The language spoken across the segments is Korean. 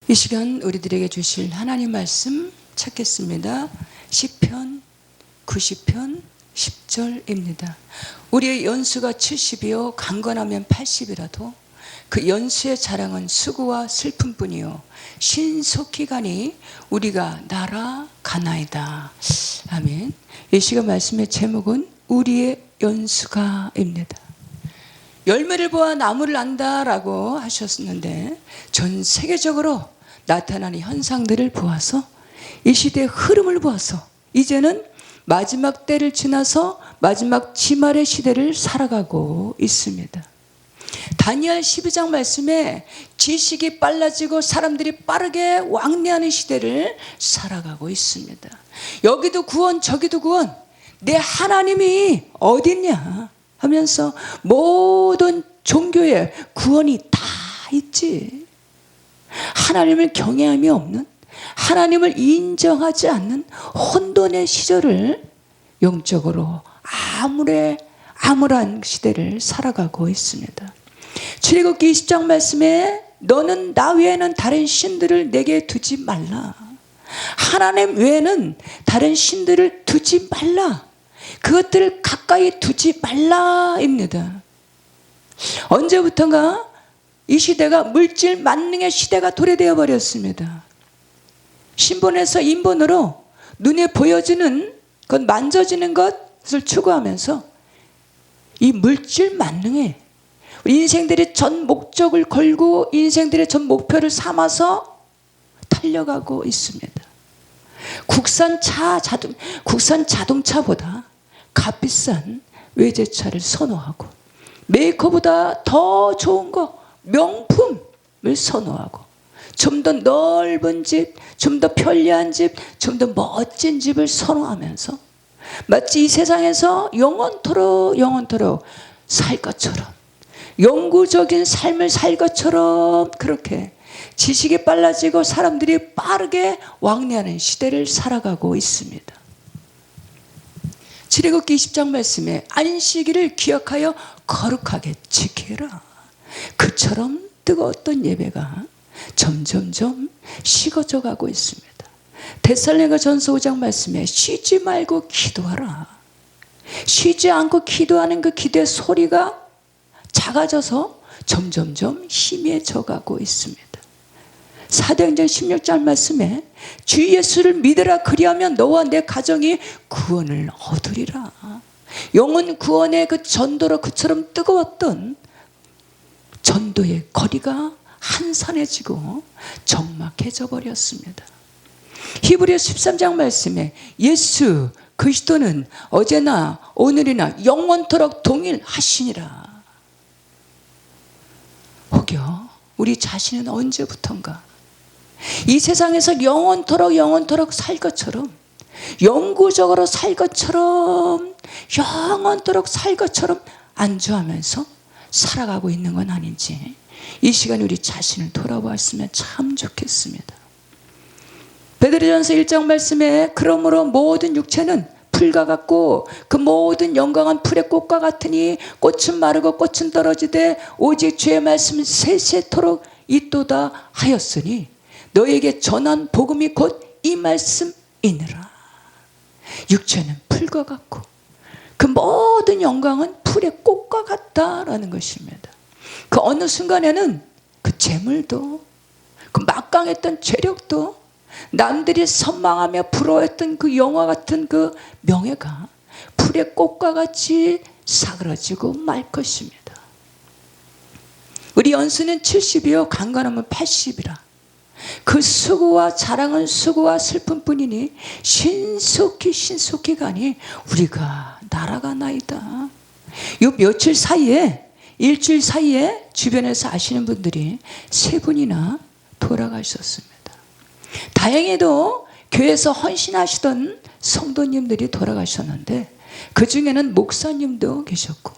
이 시간 우리들에게 주실 하나님 말씀 찾겠습니다. 시편 90편 10절입니다. 우리의 연수가 70이요 강건하면 80이라도 그 연수의 자랑은 수고와 슬픔뿐이요 신속히 가니 우리가 날아가나이다. 아멘. 이 시간 말씀의 제목은 우리의 연수가입니다. 열매를 보아 나무를 안다라고 하셨는데 전 세계적으로 나타나는 현상들을 보아서 이 시대의 흐름을 보아서 이제는 마지막 때를 지나서 마지막 지말의 시대를 살아가고 있습니다. 다니엘 12장 말씀에 지식이 빨라지고 사람들이 빠르게 왕래하는 시대를 살아가고 있습니다. 여기도 구원 저기도 구원, 내 하나님이 어딨냐 하면서 모든 종교에 구원이 다 있지. 하나님을 경외함이 없는, 하나님을 인정하지 않는 혼돈의 시절을 영적으로 암울한 시대를 살아가고 있습니다. 출애굽기 20장 말씀에 너는 나 외에는 다른 신들을 내게 두지 말라. 하나님 외에는 다른 신들을 두지 말라. 그것들을 가까이 두지 말라입니다. 언제부턴가 이 시대가 물질 만능의 시대가 도래되어 버렸습니다. 신본에서 인본으로 눈에 보여지는 것, 만져지는 것을 추구하면서 이 물질 만능에 인생들의 전 목적을 걸고 인생들의 전 목표를 삼아서 달려가고 있습니다. 국산 자동차보다 값비싼 외제차를 선호하고 메이커보다 더 좋은 거 명품을 선호하고 좀 더 넓은 집, 좀 더 편리한 집, 좀 더 멋진 집을 선호하면서 마치 이 세상에서 영원토록 살 것처럼 영구적인 삶을 살 것처럼 그렇게 지식이 빨라지고 사람들이 빠르게 왕래하는 시대를 살아가고 있습니다. 출애굽기 20장 말씀에 안식일을 기억하여 거룩하게 지키라. 그처럼 뜨거웠던 예배가 점점점 식어져 가고 있습니다. 데살로니가전서 5장 말씀에 쉬지 말고 기도하라. 쉬지 않고 기도하는 그 기도의 소리가 작아져서 점점점 희미해져 가고 있습니다. 사도행전 16장 말씀에 주 예수를 믿으라 그리하면 너와 내 가정이 구원을 얻으리라. 영혼 구원의 그 전도로 그처럼 뜨거웠던 전도의 거리가 한산해지고 적막해져 버렸습니다. 히브리서 13장 말씀에 예수 그리스도는 어제나 오늘이나 영원토록 동일하시니라. 혹여 우리 자신은 언제부턴가 이 세상에서 영원토록 살 것처럼 영구적으로 살 것처럼 영원토록 살 것처럼 안주하면서 살아가고 있는 건 아닌지 이 시간 우리 자신을 돌아보았으면 참 좋겠습니다. 베드로전서 1장 말씀에 그러므로 모든 육체는 풀과 같고 그 모든 영광은 풀의 꽃과 같으니 꽃은 마르고 꽃은 떨어지되 오직 주의 말씀은 세세토록 있도다 하였으니 너에게 전한 복음이 곧 이 말씀이니라. 육체는 풀과 같고 그 모든 영광은 풀의 꽃과 같다라는 것입니다. 그 어느 순간에는 그 재물도 그 막강했던 재력도 남들이 선망하며 부러워했던 그 영화 같은 그 명예가 풀의 꽃과 같이 사그라지고 말 것입니다. 우리 연수는 70이요 강건하면 80이라. 그 수고와 자랑은 수고와 슬픔뿐이니 신속히 가니 우리가 날아가나이다. 이 며칠 사이에 일주일 사이에 주변에서 아시는 분들이 3분이나 돌아가셨습니다. 다행히도 교회에서 헌신하시던 성도님들이 돌아가셨는데 그 중에는 목사님도 계셨고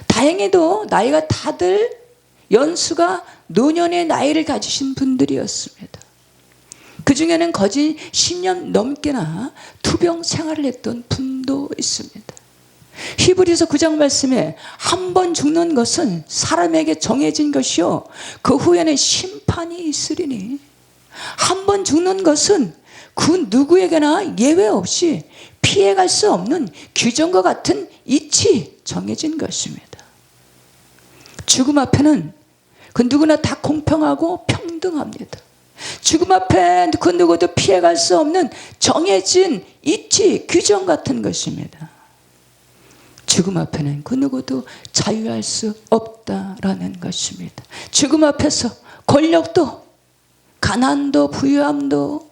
다행히도 나이가 다들 연수가 노년의 나이를 가지신 분들이었습니다. 그 중에는 거진 10년 넘게나 투병 생활을 했던 분도 있습니다. 히브리서 9장 말씀에 한 번 죽는 것은 사람에게 정해진 것이요 그 후에는 심판이 있으리니 한 번 죽는 것은 그 누구에게나 예외 없이 피해갈 수 없는 규정과 같은 이치 정해진 것입니다. 죽음 앞에는 그 누구나 다 공평하고 평등합니다. 죽음 앞에 그 누구도 피해갈 수 없는 정해진 이치 규정 같은 것입니다. 죽음 앞에는 그 누구도 자유할 수 없다라는 것입니다. 죽음 앞에서 권력도 가난도 부유함도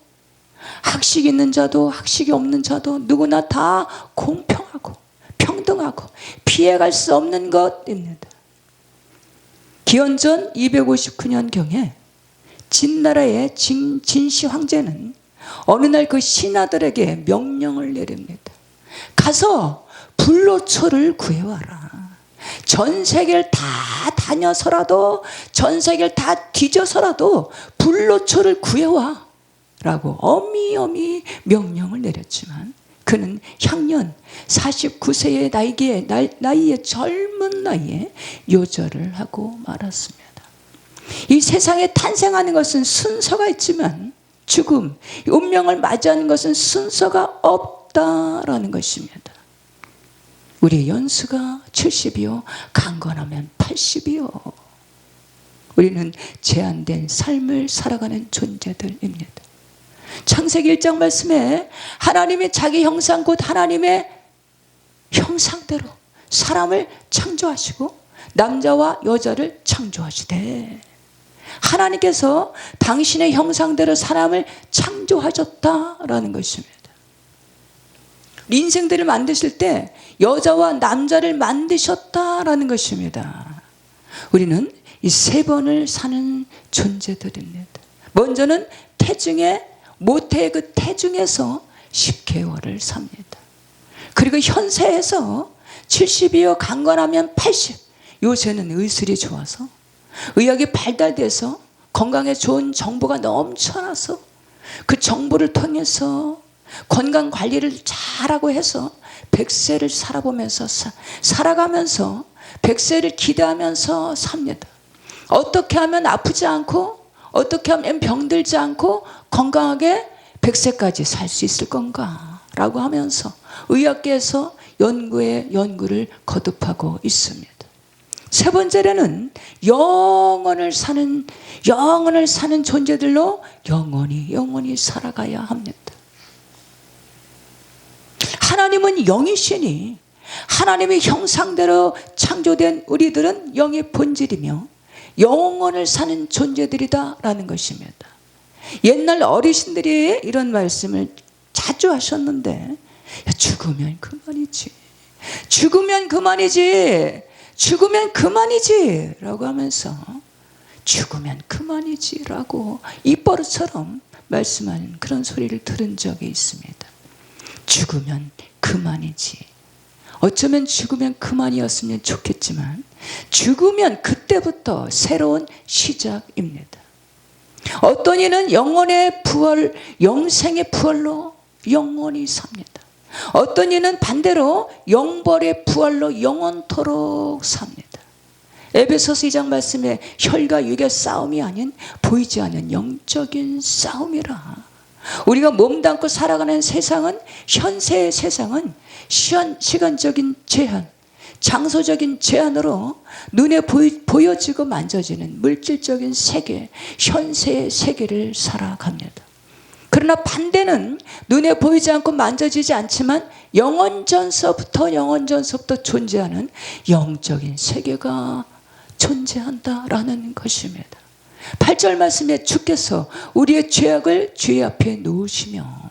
학식 있는 자도 학식이 없는 자도 누구나 다 공평하고 평등하고 피해갈 수 없는 것입니다. 기원전 259년경에 진나라의 진시 황제는 어느 날 그 신하들에게 명령을 내립니다. 가서 불로초를 구해와라. 전 세계를 다 다녀서라도 전 세계를 다 뒤져서라도 불로초를 구해와 라고 어미어미 명령을 내렸지만 그는 향년 49세의 나이에 젊은 나이에 요절을 하고 말았습니다. 이 세상에 탄생하는 것은 순서가 있지만 죽음, 운명을 맞이하는 것은 순서가 없다라는 것입니다. 우리의 연수가 70이요 강건하면 80이요. 우리는 제한된 삶을 살아가는 존재들입니다. 창세기 1장 말씀에 하나님이 자기 형상 곧 하나님의 형상대로 사람을 창조하시고 남자와 여자를 창조하시되 하나님께서 당신의 형상대로 사람을 창조하셨다라는 것입니다. 인생들을 만드실 때 여자와 남자를 만드셨다라는 것입니다. 우리는 이 세 번을 사는 존재들입니다. 먼저는 태중의 모태의 그 태중에서 10개월을 삽니다. 그리고 현세에서 70이요 강건하면 80. 요새는 의술이 좋아서 의학이 발달돼서 건강에 좋은 정보가 넘쳐나서 그 정보를 통해서 건강 관리를 잘하고 해서 100세를 살아보면서 살아가면서 100세를 기대하면서 삽니다. 어떻게 하면 아프지 않고 어떻게 하면 병들지 않고 건강하게 100세까지 살 수 있을 건가 라고 하면서 의학계에서 연구를 거듭하고 있습니다. 세 번째로는 영원을 사는 존재들로 영원히 살아가야 합니다. 하나님은 영이시니 하나님의 형상대로 창조된 우리들은 영의 본질이며 영원을 사는 존재들이다라는 것입니다. 옛날 어르신들이 이런 말씀을 자주 하셨는데 죽으면 그만이지 라고 하면서 죽으면 그만이지 라고 입버릇처럼 말씀하는 그런 소리를 들은 적이 있습니다. 죽으면 그만이지. 어쩌면 죽으면 그만이었으면 좋겠지만 죽으면 그때부터 새로운 시작입니다. 어떤 이는 영혼의 부활, 영생의 부활로 영원히 삽니다. 어떤 이는 반대로 영벌의 부활로 영원토록 삽니다. 에베소서 2장 말씀에 혈과 육의 싸움이 아닌 보이지 않는 영적인 싸움이라. 우리가 몸담고 살아가는 세상은 현세의 세상은 시간적인 제한, 장소적인 제한으로 눈에 보여지고 만져지는 물질적인 세계, 현세의 세계를 살아갑니다. 그러나 반대는 눈에 보이지 않고 만져지지 않지만 영원전서부터 존재하는 영적인 세계가 존재한다라는 것입니다. 8절 말씀에 주께서 우리의 죄악을 주의 앞에 놓으시며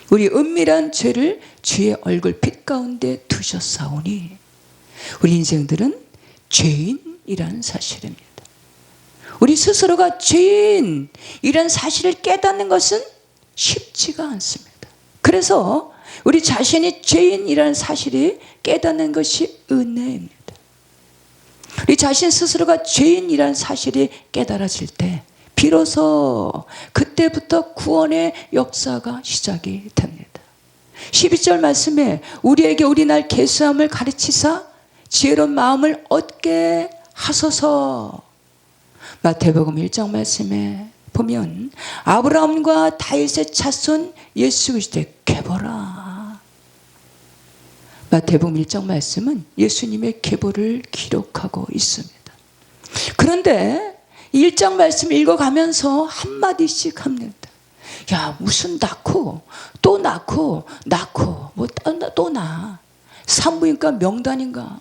우리 은밀한 죄를 주의 얼굴 빛 가운데 두셨사오니 우리 인생들은 죄인이라는 사실입니다. 우리 스스로가 죄인이라는 사실을 깨닫는 것은 쉽지가 않습니다. 그래서 우리 자신이 죄인이라는 사실을 깨닫는 것이 은혜입니다. 우리 자신 스스로가 죄인이라는 사실이 깨달아질 때 비로소 그때부터 구원의 역사가 시작이 됩니다. 12절 말씀에 우리에게 우리 날 계수함을 가르치사 지혜로운 마음을 얻게 하소서. 마태복음 1장 말씀에 보면 아브라함과 다윗의 자손 예수 그리스도의 계보라. 마태복음 1장 말씀은 예수님의 계보를 기록하고 있습니다. 그런데 1장 말씀 읽어가면서 한마디씩 합니다. 야, 무슨 낳고 또 낳고 뭐 또 낳아. 산부인과 명단인가.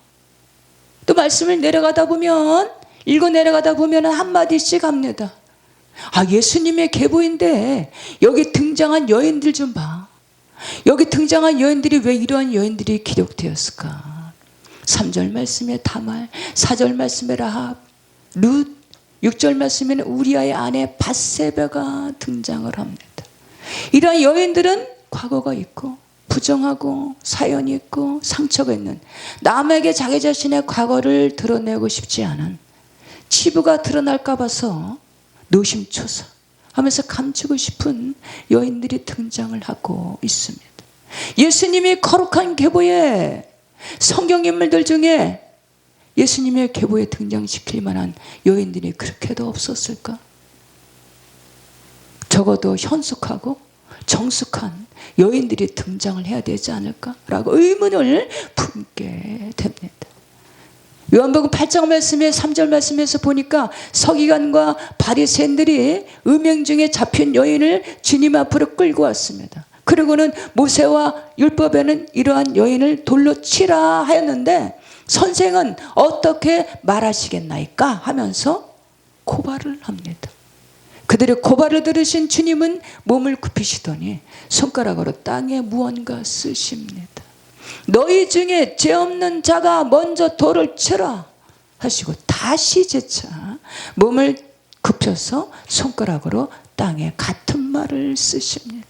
또 말씀을 내려가다 보면 읽어 내려가다 보면 한마디씩 합니다. 아, 예수님의 계보인데 여기 등장한 여인들 좀 봐. 여기 등장한 여인들이 왜 이러한 여인들이 기록되었을까. 3절 말씀에 다말, 4절 말씀에 라합, 룻, 6절 말씀에는 우리아의 아내 밧세바가 등장을 합니다. 이러한 여인들은 과거가 있고 부정하고 사연이 있고 상처가 있는, 남에게 자기 자신의 과거를 드러내고 싶지 않은, 치부가 드러날까 봐서 노심초사 하면서 감추고 싶은 여인들이 등장을 하고 있습니다. 예수님이 거룩한 계보에 성경 인물들 중에 예수님의 계보에 등장시킬 만한 여인들이 그렇게도 없었을까? 적어도 현숙하고 정숙한 여인들이 등장을 해야 되지 않을까라고 의문을 품게 됩니다. 요한복음 8장 말씀에 3절 말씀에서 보니까 서기관과 바리새인들이 음행 중에 잡힌 여인을 주님 앞으로 끌고 왔습니다. 그리고는 모세와 율법에는 이러한 여인을 돌로 치라 하였는데 선생은 어떻게 말하시겠나이까 하면서 고발을 합니다. 그들의 고발을 들으신 주님은 몸을 굽히시더니 손가락으로 땅에 무언가 쓰십니다. 너희 중에 죄 없는 자가 먼저 돌을 쳐라 하시고 다시 재차 몸을 굽혀서 손가락으로 땅에 같은 말을 쓰십니다.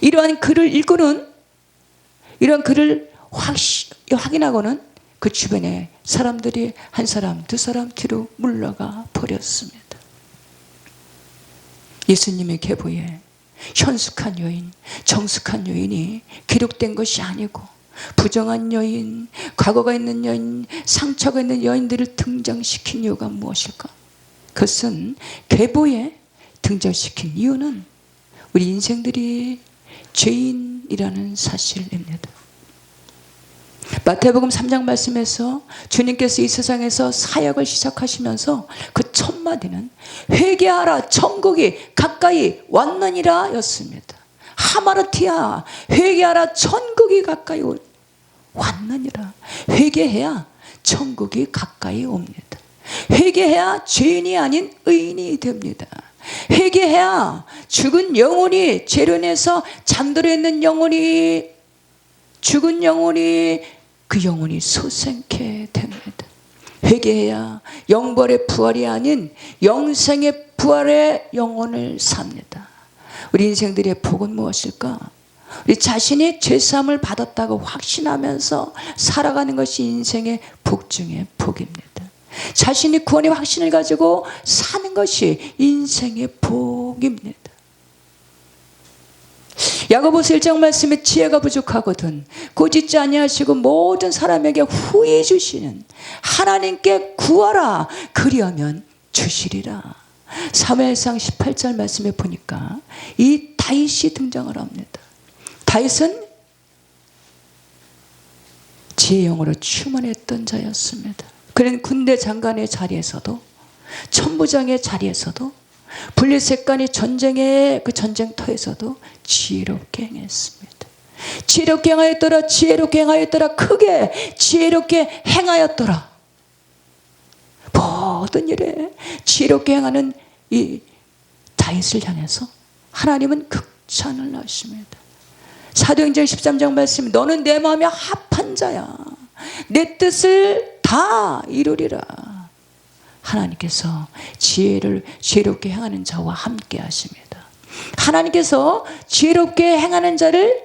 이러한 글을 읽고는, 이러한 글을 확인하고는 그 주변에 사람들이 한 사람 두 사람 뒤로 물러가 버렸습니다. 예수님의 계보에 현숙한 여인, 정숙한 여인이 기록된 것이 아니고 부정한 여인, 과거가 있는 여인, 상처가 있는 여인들을 등장시킨 이유가 무엇일까? 그것은 계보에 등장시킨 이유는 우리 인생들이 죄인이라는 사실입니다. 마태복음 3장 말씀에서 주님께서 이 세상에서 사역을 시작하시면서 그 첫 마디는 회개하라, 천국이 가까이 왔느니라 였습니다. 하마르티아, 회개하라, 천국이 가까이 왔느니라. 회개해야 천국이 가까이 옵니다. 회개해야 죄인이 아닌 의인이 됩니다. 회개해야 죽은 영혼이, 죄론에서 잠들어 있는 영혼이, 죽은 영혼이, 그 영혼이 소생케 됩니다. 회개해야 영벌의 부활이 아닌 영생의 부활의 영혼을 삽니다. 우리 인생들의 복은 무엇일까? 우리 자신이 죄사함을 받았다고 확신하면서 살아가는 것이 인생의 복 중의 복입니다. 자신이 구원의 확신을 가지고 사는 것이 인생의 복입니다. 야고보서 1장 말씀에 지혜가 부족하거든 꾸짖지 아니하시고 모든 사람에게 후히 주시는 하나님께 구하라, 그리하면 주시리라. 사무엘상 18절 말씀에 보니까 이 다윗이 등장을 합니다. 다윗은 지혜의 영으로 충만했던 자였습니다. 그는 군대 장관의 자리에서도, 천부장의 자리에서도, 블레셋간의 전쟁의 그 전쟁터에서도 지혜롭게 행했습니다. 지혜롭게 행하였더라, 지혜롭게 행하였더라, 크게 지혜롭게 행하였더라. 모든 일에 지혜롭게 행하는 이 다윗을 향해서 하나님은 극찬을 하십니다. 사도행전 13장 말씀, 너는 내 마음에 합한 자야, 내 뜻을 다 이루리라. 하나님께서 지혜롭게 행하는 자와 함께 하십니다. 하나님께서 지혜롭게 행하는 자를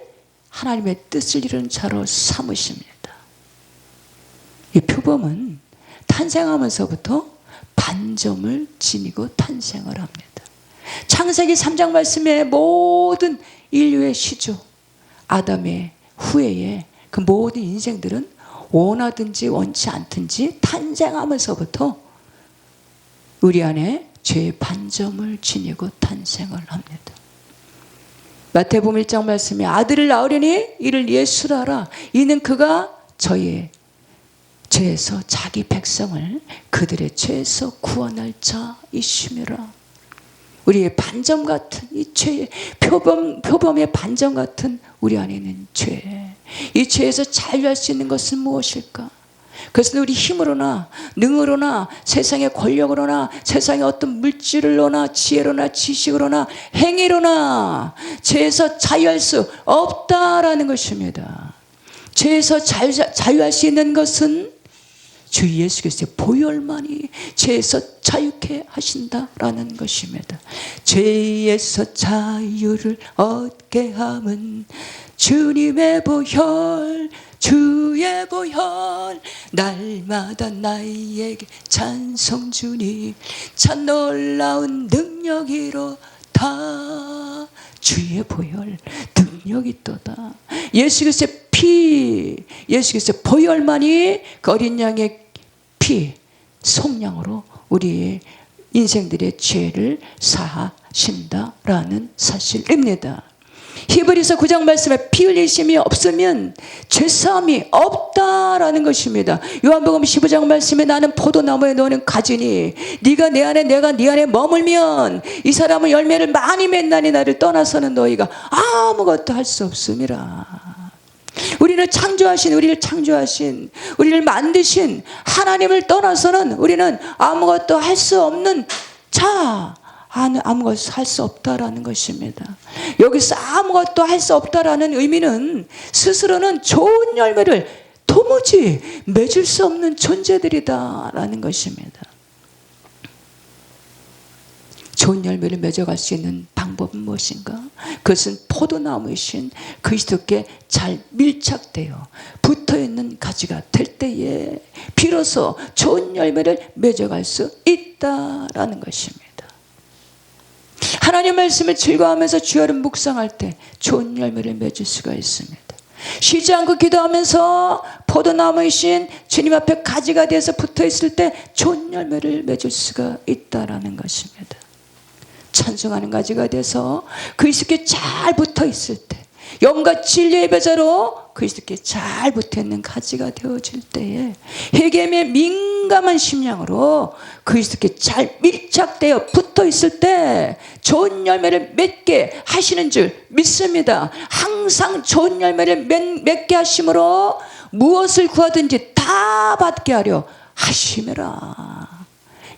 하나님의 뜻을 이루는 자로 삼으십니다. 이 표범은 탄생하면서부터 반점을 지니고 탄생을 합니다. 창세기 3장 말씀에 모든 인류의 시조, 아담의 후예의 그 모든 인생들은 원하든지 원치 않든지 탄생하면서부터 우리 안에 죄의 반점을 지니고 탄생을 합니다. 마태복음 1장 말씀에 아들을 낳으려니 이를 예수라 하라. 이는 그가 저희의 죄에서 자기 백성을 그들의 죄에서 구원할 자이심이라. 우리의 반점 같은 이 죄의 표범의 반점 같은 우리 안에 있는 죄, 이 죄에서 자유할 수 있는 것은 무엇일까? 그것은 우리 힘으로나 능으로나 세상의 권력으로나 세상의 어떤 물질로나 지혜로나 지식으로나 행위로나 죄에서 자유할 수 없다라는 것입니다. 죄에서 자유할 수 있는 것은 주 예수 그리스도의 보혈만이 죄에서 자유케 하신다라는 것입니다. 죄에서 자유를 얻게 함은 주님의 보혈, 주의 보혈, 날마다 나에게 찬송 주님, 참 놀라운 능력이로다. 주의 보혈 능력이 있도다. 예수 그리스도의 피, 예수 그리스도의 보혈만이 그 어린 양의 피, 속량으로 우리의 인생들의 죄를 사하신다라는 사실입니다. 히브리서 9장 말씀에 피 흘리심이 없으면 죄사함이 없다라는 것입니다. 요한복음 15장 말씀에 나는 포도나무에 너는 가지니 네가 내 안에 내가 네 안에 머물면 이 사람은 열매를 많이 맺나니 나를 떠나서는 너희가 아무것도 할 수 없음이라. 우리를 창조하신 우리를 만드신 하나님을 떠나서는 우리는 아무것도 할 수 없는 자, 아무것도 할 수 없다라는 것입니다. 여기서 아무것도 할 수 없다라는 의미는 스스로는 좋은 열매를 도무지 맺을 수 없는 존재들이다라는 것입니다. 좋은 열매를 맺어갈 수 있는 방법은 무엇인가? 그것은 포도나무이신 그리스도께 잘 밀착되어 붙어있는 가지가 될 때에 비로소 좋은 열매를 맺어갈 수 있다라는 것입니다. 하나님 말씀을 즐거워하면서 주야를 묵상할 때 좋은 열매를 맺을 수가 있습니다. 쉬지 않고 기도하면서 포도나무이신 주님 앞에 가지가 돼서 붙어있을 때 좋은 열매를 맺을 수가 있다라는 것입니다. 찬송하는 가지가 돼서 그리스도께 잘 붙어있을 때, 영과 진리의 배자로 그리스도께 잘 붙어있는 가지가 되어질 때에 회개의 민감한 심령으로 그리스도께 잘 밀착되어 붙어있을 때 좋은 열매를 맺게 하시는 줄 믿습니다. 항상 좋은 열매를 맺게 하심으로 무엇을 구하든지 다 받게 하려 하심이라.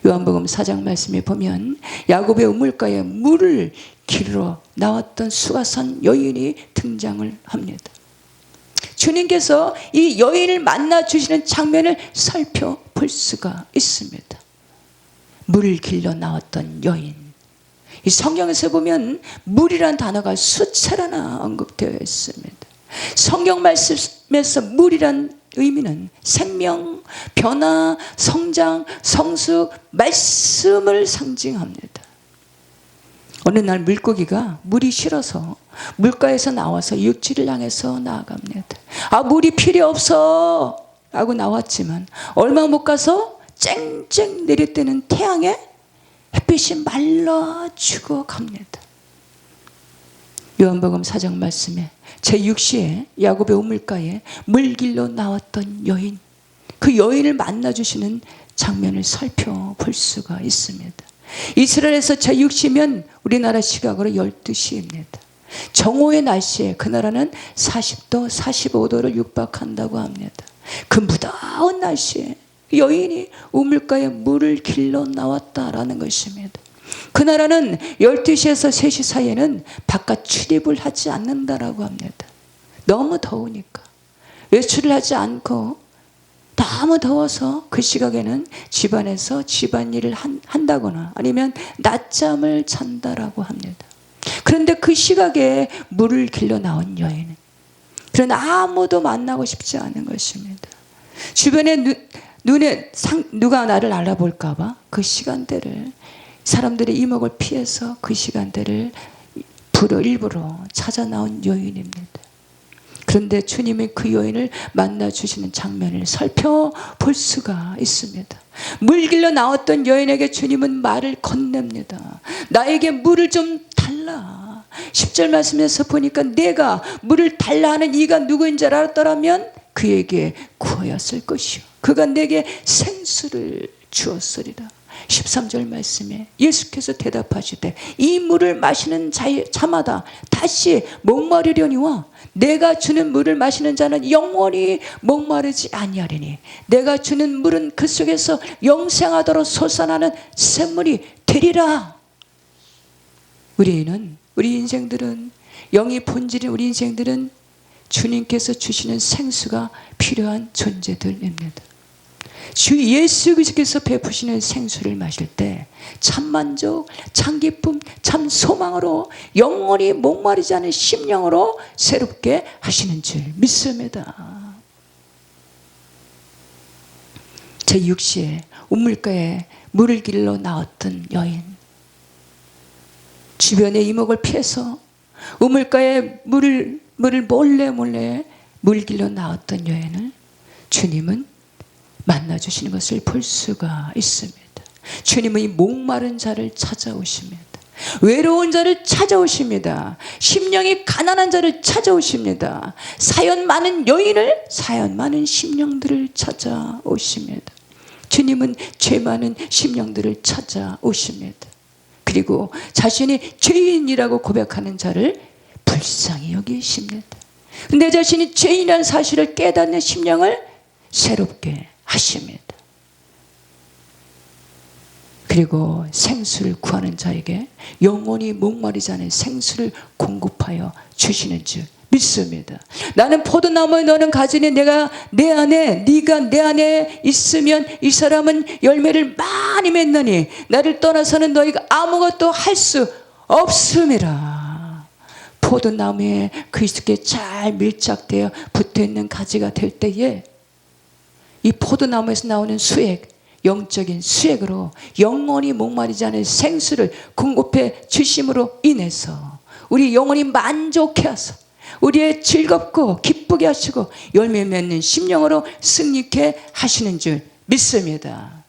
요한복음 4장 말씀에 보면 야곱의 우물가에 물을 기르러 나왔던 수가산 여인이 등장을 합니다. 주님께서 이 여인을 만나 주시는 장면을 살펴볼 수가 있습니다. 물을 길러 나왔던 여인. 이 성경에서 보면 물이란 단어가 수차례나 언급되어 있습니다. 성경 말씀에서 물이란 의미는 생명, 변화, 성장, 성숙, 말씀을 상징합니다. 어느 날 물고기가 물이 싫어서 물가에서 나와서 육지를 향해서 나아갑니다. 물이 필요 없어 하고 나왔지만 얼마 못 가서 쨍쨍 내리뜨는 태양에 햇빛이 말라 죽어갑니다. 요한복음 4장 말씀에 제6시에 야곱의 우물가에 물길로 나왔던 여인, 그 여인을 만나주시는 장면을 살펴볼 수가 있습니다. 이스라엘에서 제6시면 우리나라 시각으로 12시입니다. 정오의 날씨에 그 나라는 40도, 45도를 육박한다고 합니다. 그 무더운 날씨에 여인이 우물가에 물을 길러 나왔다라는 것입니다. 그 나라는 12시에서 3시 사이에는 바깥 출입을 하지 않는다라고 합니다. 너무 더우니까 외출을 하지 않고 너무 더워서 그 시각에는 집안에서 집안일을 한다거나 아니면 낮잠을 잔다라고 합니다. 그런데 그 시각에 물을 길러 나온 여인은 그러나 아무도 만나고 싶지 않은 것입니다. 주변에 누가 나를 알아볼까 봐 그 시간대를 사람들의 이목을 피해서 그 시간대를 일부러 찾아 나온 여인입니다. 그런데 주님이 그 여인을 만나주시는 장면을 살펴볼 수가 있습니다. 물길로 나왔던 여인에게 주님은 말을 건넵니다. 나에게 물을 좀 달라. 10절 말씀에서 보니까 내가 물을 달라 하는 이가 누구인 줄 알았더라면 그에게 구하였을 것이요 그가 내게 생수를 주었으리라. 13절 말씀에 예수께서 대답하시되 이 물을 마시는 자마다 다시 목마르려니와 내가 주는 물을 마시는 자는 영원히 목마르지 아니하리니 내가 주는 물은 그 속에서 영생하도록 솟아나는 샘물이 되리라. 우리 인생들은 영이 본질인 우리 인생들은 주님께서 주시는 생수가 필요한 존재들입니다. 주 예수 그리스도께서 베푸시는 생수를 마실 때 참 만족, 참 기쁨, 참 소망으로 영원히 목마르지 않은 심령으로 새롭게 하시는 줄 믿습니다. 제6시에 우물가에 물을 길러 나왔던 여인, 주변의 이목을 피해서 우물가에 물을 몰래 물 길러 나왔던 여인을 주님은 만나주시는 것을 볼 수가 있습니다. 주님은 이 목마른 자를 찾아오십니다. 외로운 자를 찾아오십니다. 심령이 가난한 자를 찾아오십니다. 사연 많은 여인을, 사연 많은 심령들을 찾아오십니다. 주님은 죄 많은 심령들을 찾아오십니다. 그리고 자신이 죄인이라고 고백하는 자를 불쌍히 여기십니다. 내 자신이 죄인이라는 사실을 깨닫는 심령을 새롭게 하십니다. 그리고 생수를 구하는 자에게 영원히 목마르지 않은 생수를 공급하여 주시는 줄 믿습니다. 나는 포도나무에 너는 가지니 내가 네가 내 안에 있으면 이 사람은 열매를 많이 맺느니 나를 떠나서는 너희가 아무것도 할 수 없음이라. 포도나무에 그리스도께 잘 밀착되어 붙어있는 가지가 될 때에 이 포도나무에서 나오는 수액, 영적인 수액으로 영원히 목마르지 않은 생수를 공급해 주심으로 인해서 우리 영혼이 만족해 하소 우리의 즐겁고 기쁘게 하시고 열매 맺는 심령으로 승리케 하시는 줄 믿습니다.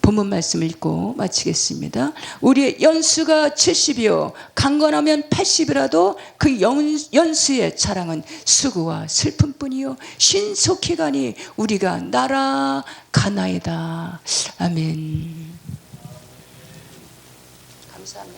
본문 말씀을 읽고 마치겠습니다. 우리의 연수가 70이요 강건하면 80이라도 그 연수의 자랑은 수고와 슬픔뿐이요 신속히 가니 우리가 날아가나이다. 아멘. 감사합니다.